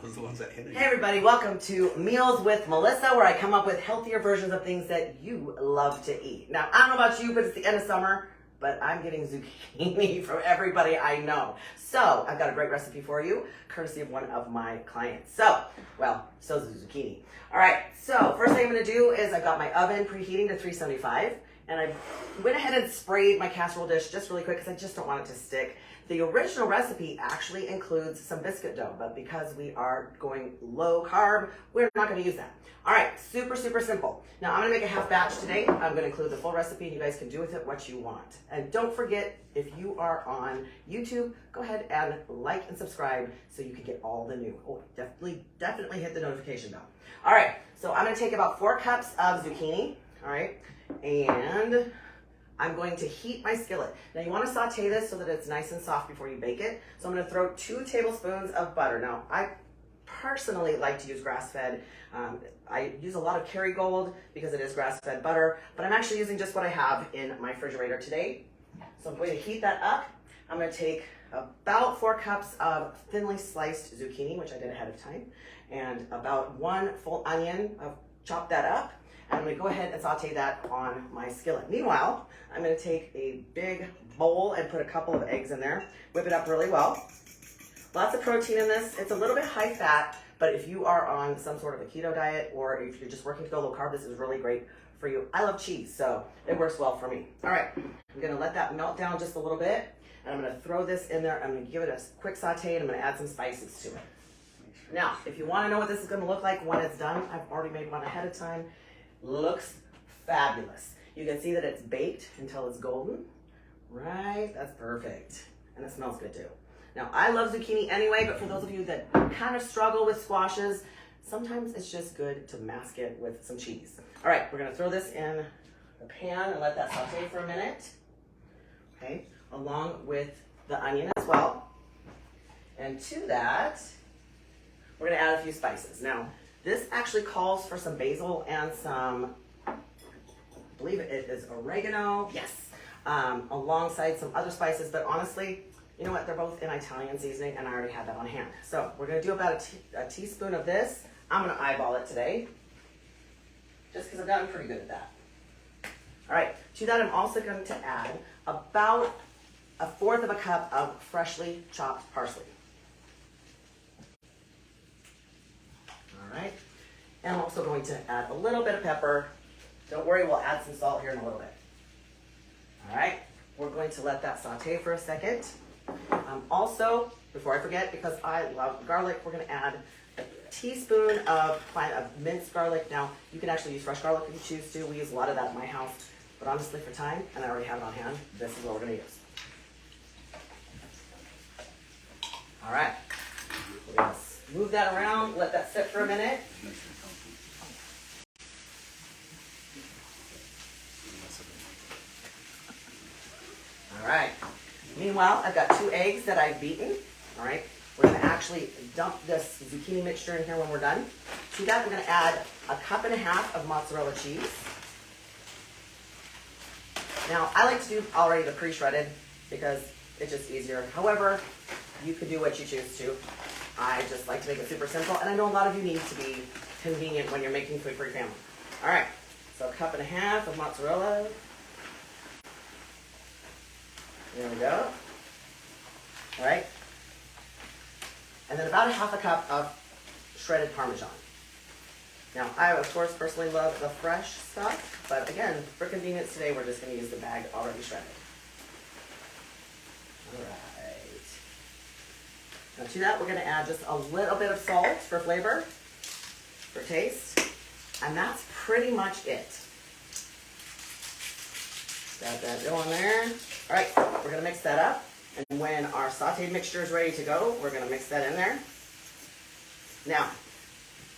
Those are the ones that hinder you. Hey everybody, welcome to Meals with Melissa, where I come up with healthier versions of things that you love to eat. Now, I don't know about you, but it's the end of summer, but I'm getting zucchini from everybody I know. So, I've got a great recipe for you, courtesy of one of my clients. So is the zucchini. All right, so first thing I'm gonna do is I've got my oven preheating to 375, and I went ahead and sprayed my casserole dish just really quick because I just don't want it to stick. The original recipe actually includes some biscuit dough, but because we are going low carb, we're not gonna use that. All right, super, super simple. Now I'm gonna make a half batch today. I'm gonna include the full recipe and you guys can do with it what you want. And don't forget, if you are on YouTube, go ahead and like and subscribe so you can get all the new. Oh, definitely hit the notification bell. All right, so I'm gonna take about 4 cups of zucchini, all right? And I'm going to heat my skillet. Now you want to saute this so that it's nice and soft before you bake it. So I'm going to throw 2 tablespoons of butter. Now I personally like to use grass-fed. I use a lot of Kerrygold because it is grass-fed butter, but I'm actually using just what I have in my refrigerator today. So I'm going to heat that up. I'm going to take about 4 cups of thinly sliced zucchini, which I did ahead of time, and about 1 full onion. I've chopped that up. I'm going to go ahead and saute that on my skillet. Meanwhile, I'm going to take a big bowl and put a couple of eggs in there, whip it up really well. Lots of protein in this. It's a little bit high fat, but if you are on some sort of a keto diet or if you're just working to go low carb, this is really great for you. I love cheese, so it works well for me. All right, I'm going to let that melt down just a little bit, and I'm going to throw this in there. I'm going to give it a quick saute, and I'm going to add some spices to it. Now, if you want to know what this is going to look like when it's done, I've already made one ahead of time. Looks fabulous. You can see that it's baked until it's golden. Right, that's perfect. And it smells good too. Now, I love zucchini anyway, but for those of you that kind of struggle with squashes, sometimes it's just good to mask it with some cheese. All right, we're gonna throw this in the pan and let that saute for a minute. Okay, along with the onion as well. And to that, we're gonna add a few spices. Now, this actually calls for some basil and some, I believe it is oregano, yes, alongside some other spices, but honestly, you know what, they're both in Italian seasoning and I already have that on hand. So we're gonna do about a teaspoon of this. I'm gonna eyeball it today, just because I've gotten pretty good at that. All right, to that I'm also going to add about 1/4 of a cup of freshly chopped parsley. All right, and I'm also going to add a little bit of pepper. Don't worry, we'll add some salt here in a little bit. All right, we're going to let that saute for a second. Also, before I forget, because I love garlic, we're going to add a teaspoon of minced garlic. Now, you can actually use fresh garlic if you choose to. We use a lot of that at my house, but honestly, for time, and I already have it on hand, this is what we're going to use. All right, we're going to move that around, let that sit for a minute. All right. Meanwhile, I've got 2 eggs that I've beaten. All right. We're going to actually dump this zucchini mixture in here when we're done. To that, we're going to add 1.5 cups of mozzarella cheese. Now, I like to do already the pre-shredded because it's just easier. However, you can do what you choose to. I just like to make it super simple, and I know a lot of you need to be convenient when you're making food for your family. All right. So 1.5 cups of mozzarella. There we go. All right. And then about 1/2 cup of shredded Parmesan. Now, I, of course, personally love the fresh stuff, but again, for convenience today, we're just going to use the bag already shredded. All right. Now, to that, we're going to add just a little bit of salt for flavor, for taste, and that's pretty much it. Got that going there. All right, we're going to mix that up. And when our sauteed mixture is ready to go, we're going to mix that in there. Now,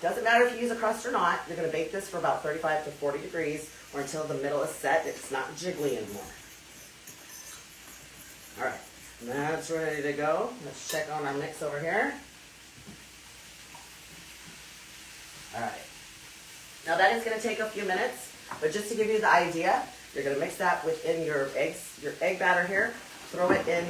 doesn't matter if you use a crust or not. You're going to bake this for about 35 to 40 degrees or until the middle is set. It's not jiggly anymore. All right, that's ready to go. Let's check on our mix over here. All right. Now that is going to take a few minutes, but just to give you the idea, you're going to mix that within your eggs, your egg batter here. Throw it in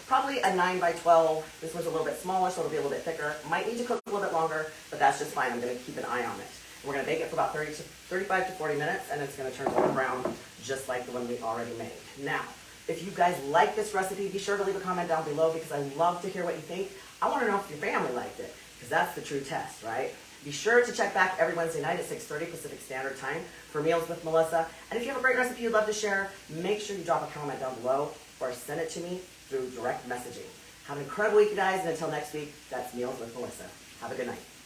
Probably a 9 by 12. This one's a little bit smaller, so it'll be a little bit thicker. Might need to cook a little bit longer, but that's just fine. I'm going to keep an eye on it. We're going to bake it for about 35 to 40 minutes, and it's going to turn golden brown just like the one we already made. Now, if you guys like this recipe, be sure to leave a comment down below because I love to hear what you think. I want to know if your family liked it because that's the true test, right? Be sure to check back every Wednesday night at 6:30 Pacific Standard Time for Meals with Melissa. And if you have a great recipe you'd love to share, make sure you drop a comment down below or send it to me through direct messaging. Have an incredible week, you guys, and until next week, that's Meals with Melissa. Have a good night.